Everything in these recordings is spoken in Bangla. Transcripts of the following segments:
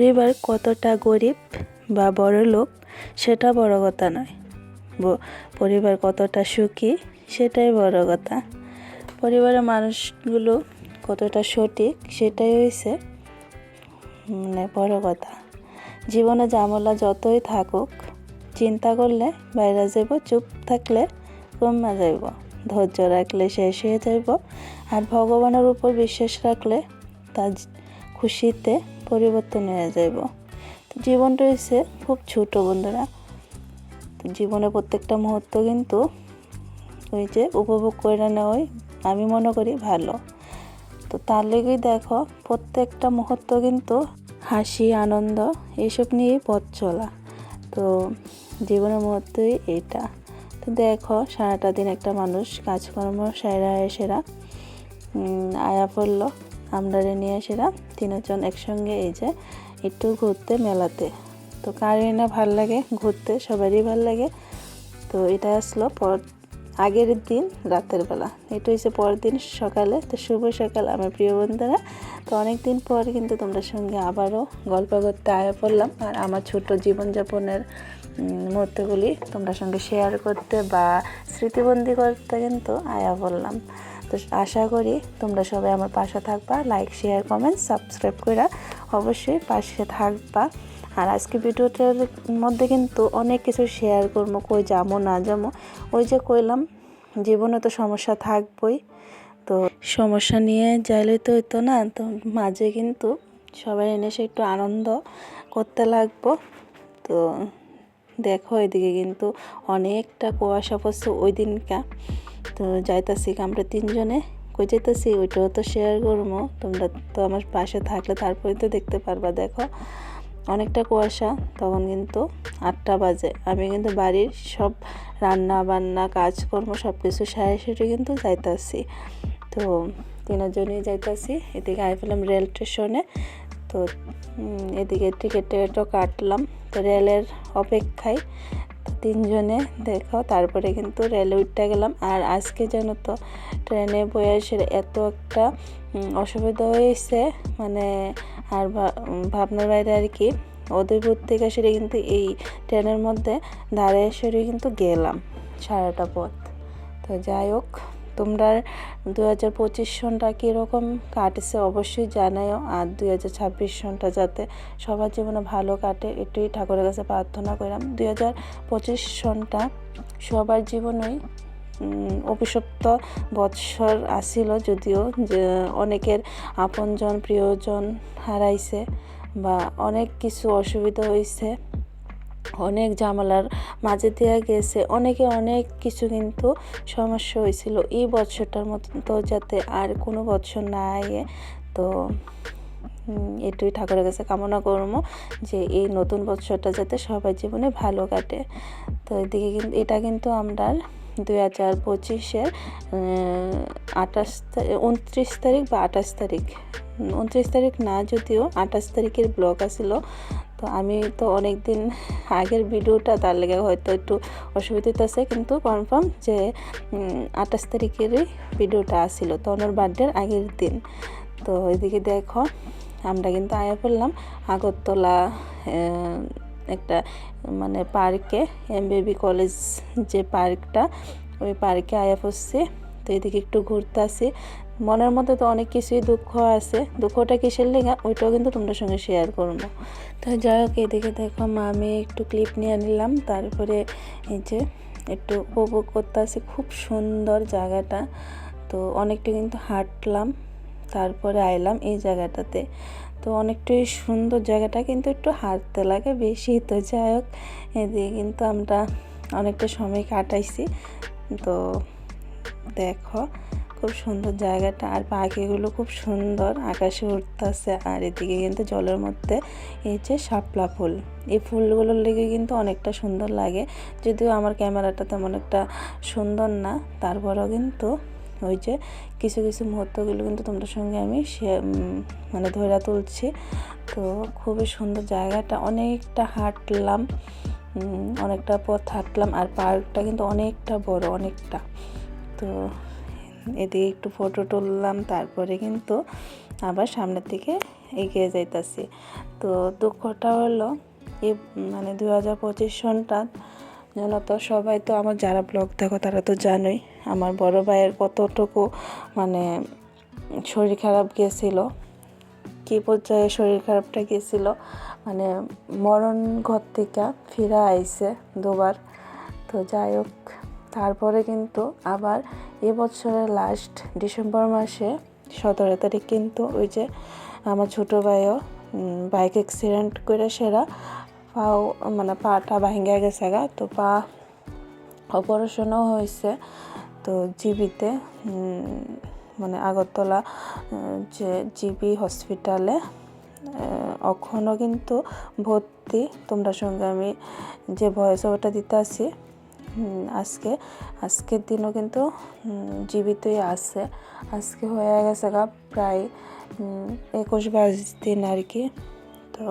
পরিবার কতটা গরিব বা বড়লোক সেটা বড় কথা নয়, পরিবার কতটা সুখী সেটাই বড় কথা। পরিবারের মানুষগুলো কতটা সঠিক সেটাই হয়েছে বড় কথা। জীবনে ঝামেলা যতই থাকুক, চিন্তা করলে বাইরে যাইব, চুপ থাকলে কমা যাইব, ধৈর্য রাখলে শেষ হয়ে যাইব, আর ভগবানের উপর বিশ্বাস রাখলে তার খুশিতে পরিবর্তন হয়ে যাইব। জীবনটা হচ্ছে খুব ছোট বন্ধুরা। জীবনে প্রত্যেকটা মুহূর্ত কিন্তু ওই যে উপভোগ করে নেওয়াই আমি মনে করি ভালো। তো তার লেগেই দেখো প্রত্যেকটা মুহূর্ত কিন্তু হাসি আনন্দ এইসব নিয়েই পথ চলা। তো জীবনের মুহূর্তই এইটা। তো দেখো সারাটা দিন একটা মানুষ কাজকর্ম সেরা আয়া পড়লো, আমরা নিয়ে সেরা তিনজন একসঙ্গে এই যে একটু ঘুরতে মেলাতে। তো কারই না ভাল লাগে ঘুরতে, সবারই ভাল লাগে। তো এটা আসলো আগের দিন রাতের বেলা, এটা হচ্ছে পরের দিন সকালে। তো শুভ সকাল আমার প্রিয় বন্ধুরা। তো অনেক দিন পর কিন্তু তোমরা সঙ্গে আবারও গল্প করতে আয়া পড়লাম, আর আমার ছোট জীবনযাপনের মুহূর্তগুলি তোমরা সঙ্গে শেয়ার করতে বা স্মৃতিবন্দি করতে কিন্তু আয়া পড়লাম। তো আশা করি তোমরা সবাই আমার পাশে থাকবা, লাইক শেয়ার কমেন্ট সাবস্ক্রাইব করে অবশ্যই পাশে থাকবা। আর আজকে ভিডিওটার মধ্যে কিন্তু অনেক কিছু শেয়ার করবো, কই যাবো না যাবো। ওই যে কইলাম জীবনে তো সমস্যা থাকবই, তো সমস্যা নিয়ে যাইলে তো হইতো না। তো মাঝে কিন্তু সবাই এনে সে একটু আনন্দ করতে লাগবো। তো দেখো এদিকে কিন্তু অনেকটা কুয়াশা পড়ছে ওই দিনকা। তো যাইতাছি আমরা তিনজনে, কই যাইতাছি ওইটাও তো শেয়ার করবো। তোমরা তো আমার পাশে থাকলে তারপরে তো দেখতে পারবা। দেখো অনেকটা কুয়াশা, তখন কিন্তু 8টা বাজে। আমি কিন্তু বাড়ির সব রান্না বান্না কাজকর্ম সব কিছু সারি কিন্তু যাইতাছি। তো তিনজনই যাইতাছি। এদিকে আই পেলাম রেল স্টেশনে। তো এদিকে টিকিটও কাটলাম, তো রেলের অপেক্ষায় তিনজনে দেখো তারপরে কিন্তু রেলে উঠতে গেলাম। আর আজকে যেন তো ট্রেনে বয়সের এত একটা অসুবিধা হয়েছে, আর ভাবনার বাইরে আর কি। উদয়পুর থেকে সেরে কিন্তু এই ট্রেনের মধ্যে দাঁড়িয়ে সেরে কিন্তু গেলাম সারাটা পথ। তো যাই হোক, তোমরা 2025 সনটা কীরকম কাটছে অবশ্যই জানাও। আর 2026 সনটা যাতে সবার জীবনে ভালো কাটে এটাই ঠাকুরের কাছে প্রার্থনা করলাম। 2025 সনটা সবার জীবনেই অভিশপ্ত বৎসর আসিল, যদিও যে অনেকের আপনজন প্রিয়জন হারাইছে বা অনেক কিছু অসুবিধা হয়েছে, অনেক ঝামেলার মাঝে দিয়ে গেছে, অনেকে অনেক কিছু কিন্তু সমস্যা হয়েছিল। এই বছরটার মতো তো যাতে আর কোনো বছর না আয়ে। তো এটাই ঠাকুরের কাছে কামনা করবো যে এই নতুন বছরটা যাতে সবার জীবনে ভালো কাটে। তো এদিকে কিন্তু এটা কিন্তু আমরা 2025-এর 29 তারিখ বা 28 তারিখ, 29 তারিখ না যদিও 28 তারিখের ব্লগ আসিল। তো আমি তো অনেক দিন আগের ভিডিওটা, তার লেগে হয়তো একটু অসুবিধা আছে, কিন্তু কনফার্ম যে 28 তারিখেরই ভিডিওটা আসিল, তো ওনার বার্থডের আগের দিন। তো এদিকে দেখো আমরা কিন্তু আয়া পড়লাম আগরতলা একটা পার্কে, এমবিবি কলেজ যে পার্কটা, ওই পার্কে আয়া পড়ছি। তো এদিকে একটু ঘুরতে আসি। মনের মধ্যে তো অনেক কিছুই দুঃখ আছে, দুঃখটা কিসের লেগা ওইটাও কিন্তু তোমাদের সঙ্গে শেয়ার করবো। তো যাই হোক এদিকে দেখো আমি একটু ক্লিপ নিয়ে নিলাম, তারপরে এই যে একটু উপভোগ করতে আসি। খুব সুন্দর জায়গাটা। তো অনেকটা কিন্তু হাঁটলাম, তারপরে আইলাম এই জায়গাটাতে। তো অনেকটাই সুন্দর জায়গাটা, কিন্তু একটু হাঁটতে লাগে বেশি। তো যাই হোক এদিকে কিন্তু আমরা অনেকটা সময় কাটাইছি। তো দেখো খুব সুন্দর জায়গাটা, আর পাখিগুলো খুব সুন্দর আকাশে উঠতেছে। আর এদিকে কিন্তু জলের মধ্যে এই যে শাপলা ফুল, এই ফুলগুলোর লেগে কিন্তু অনেকটা সুন্দর লাগে। যদিও আমার ক্যামেরাটা তেমন একটা সুন্দর না, তারপরেও কিন্তু ওই যে কিছু কিছু মুহূর্তগুলো কিন্তু তোমাদের সঙ্গে আমি ধরে তুলছি। তো খুবই সুন্দর জায়গাটা, অনেকটা হাঁটলাম, অনেকটা পথ হাঁটলাম। আর পার্কটা কিন্তু অনেকটা বড়, অনেকটা। তো এদিকে একটু ফটো তুললাম, তারপরে কিন্তু আবার সামনের দিকে এগিয়ে যাইতাছি। তো দুঃখটা হলো এই মানে 2025 সনটা যেন তো সবাই তো আমার যারা ব্লগ দেখো তারা তো জানোই আমার বড় ভাইয়ের কতটুকু মানে শরীর খারাপ গিয়েছিল, কী পর্যায়ে শরীর খারাপটা গিয়েছিল, মানে মরণ ঘর থেকে ফিরে আইছে দুবার। তো যাই হোক, তারপরে কিন্তু আবার এবছরের লাস্ট ডিসেম্বর মাসে 17 তারিখ কিন্তু ওই যে আমার ছোটো ভাইও বাইক অ্যাক্সিডেন্ট করে সেরা পাও মানে পাটা ভাঙ্গা গেছে গা। তো পা অপারেশনও হয়েছে। তো জিবিতে মানে আগরতলা যে জিবি হসপিটালে এখনও কিন্তু ভর্তি। তোমরা সঙ্গে আমি যে ভয়েস ওভারটা দিতে আসি আজকের দিনও কিন্তু জীবিতই আছে। আজকে হয়ে গেছে গা প্রায় 21-22 দিন আর কি। তো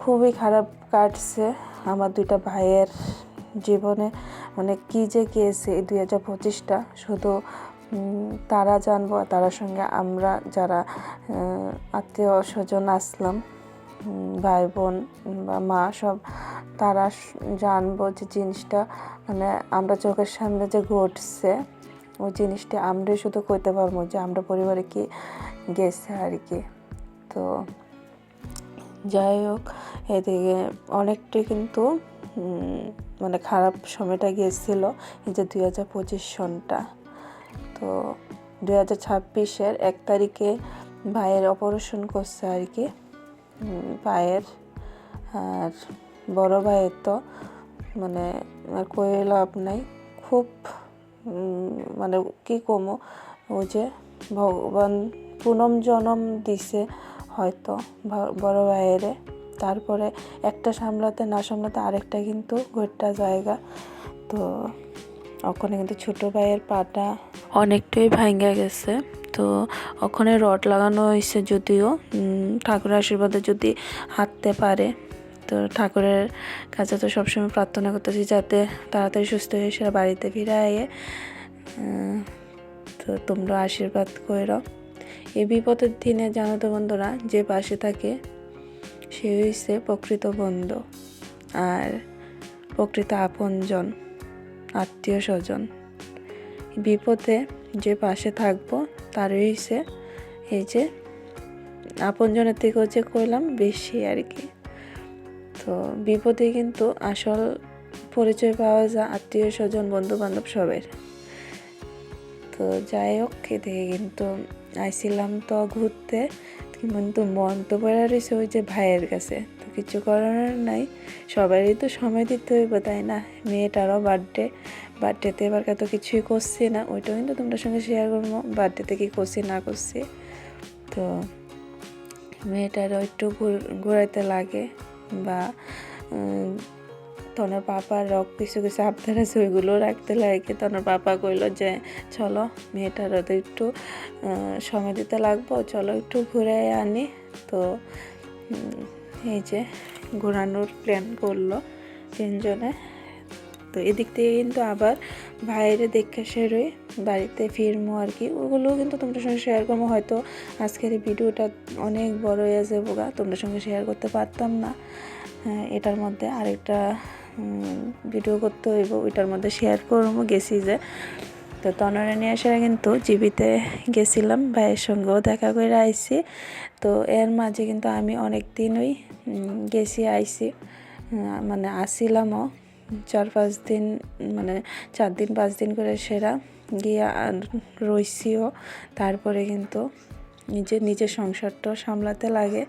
খুবই খারাপ কাটছে আমার দুইটা ভাইয়ের জীবনে, মানে কি যে গিয়েছে এই 2025টা শুধু তারা জানবো, তার সঙ্গে আমরা যারা আত্মীয় স্বজন আসলাম ভাই বোন বা মা সব তারা জানবো যে জিনিসটা মানে আমরা চোখের সামনে যে ঘটছে ওই জিনিসটা আমরাই শুধু কইতে পারবো যে আমরা পরিবারে কি গেছে আর কি। তো যাই হোক, এদিকে অনেকটাই কিন্তু মানে খারাপ সময়টা গিয়েছিল এই যে 2025 সনটা। তো 2026-এর 1 তারিখে ভাইয়ের অপারেশন করছে আর কি পায়ের। আর বড় ভাইয়ের তো মানে আর কই লাভ নাই, খুব মানে কি কমো ওই যে ভগবান পুনম জনম দিছে হয়তো বড় ভাইয়েরে। তারপরে একটা সামলাতে না সামলাতে আরেকটা কিন্তু ঘটটা জায়গা। তো ওখানে কিন্তু ছোটো ভাইয়ের পাটা অনেকটাই ভাঙ্গা গেছে। তো ওখানে রড লাগানো হয়েছে, যদিও ঠাকুরের আশীর্বাদে যদি হাঁটতে পারে। তো ঠাকুরের কাছে তো সবসময় প্রার্থনা করতেছি যাতে তাড়াতাড়ি সুস্থ হয়ে সেরা বাড়িতে ফিরে আয়ে। তো তোমরা আশীর্বাদ করো। এই বিপদের দিনে জানো তো বন্ধুরা, যে পাশে থাকে সে হইছে প্রকৃত বন্ধু আর প্রকৃত আপনজন, আত্মীয় স্বজন। বিপদে যে পাশে থাকবো তারই হইছে এই যে আপনজনের থেকেও যে কইলাম বেশি আর কি। তো বিপদে কিন্তু আসল পরিচয় পাওয়া যায় আত্মীয় স্বজন বন্ধু বান্ধব সবের। তো যাই হোক, এদিকে কিন্তু আইছিলাম তো ঘুরতে, কিন্তু মন তো পড়ে রয়েছে ওই যে ভাইয়ের কাছে। তো কিছু করার নাই, সবারই তো সময় দিতে হইব তাই না। মেয়েটারও বার্থডেতে এবার তো কিছুই করছি না, ওইটাও কিন্তু তোমাদের সঙ্গে শেয়ার করবো বার্থডেতে কি করছি না করছি। তো মেয়েটারও একটু ঘুরাইতে লাগে বা তনোর পাপার কিছু কিছু আবদার আছে ওইগুলো রাখতে লাগে। তনোর পাপা কইলো যে চলো মেয়েটারও তো একটু সময় দিতে লাগবো, চলো একটু ঘুরে আনি। তো এই যে ঘোরানোর প্ল্যান করলো তিনজনে। তো এদিক থেকে কিন্তু আবার বাইরে দেখে সেরোই বাড়িতে ফিরমো আর কি। ওগুলোও কিন্তু তোমাদের সঙ্গে শেয়ার করবো। হয়তো আজকের এই ভিডিওটা অনেক বড় হয়ে যাবো গা, তোমাদের সঙ্গে শেয়ার করতে পারতাম না। এটার মধ্যে আরেকটা ভিডিও করতে হইব, ওইটার মধ্যে শেয়ার করবো গেছি যে। তো তনরে নিয়ে আসা কিন্তু জিবিতে গেছিলাম, ভাইয়ের সঙ্গেও দেখা করে আইছি। তো এর মাঝে কিন্তু আমি অনেক দিনই গেছি আইছি, মানে আসিলামও 4-5 দিন, মানে 4 দিন 5 দিন করে সেরা গিয়া রইছিও। তারপরে কিন্তু নিজের সংসারটা সামলাতে লাগে।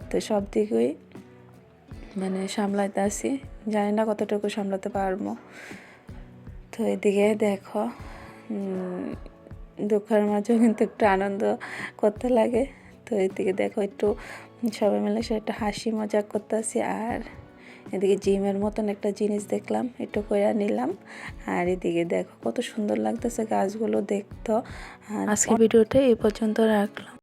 তো সব দিকেই মানে সামলাতে আসি, জানি না কতটুকু সামলাতে পারবো। তো এদিকে দেখো দুঃখের মাঝেও কিন্তু একটু আনন্দ করতে লাগে। তো এদিকে দেখো একটু সবাই মিলে সে একটা হাসি মজাক করতে আসি। আর এদিকে জিমের মতন একটা জিনিস দেখলাম, একটু করে নিলাম। আর এদিকে দেখো কত সুন্দর লাগতেছে গাছগুলো দেখতো। আর আজকে ভিডিওটা এই পর্যন্ত রাখলাম।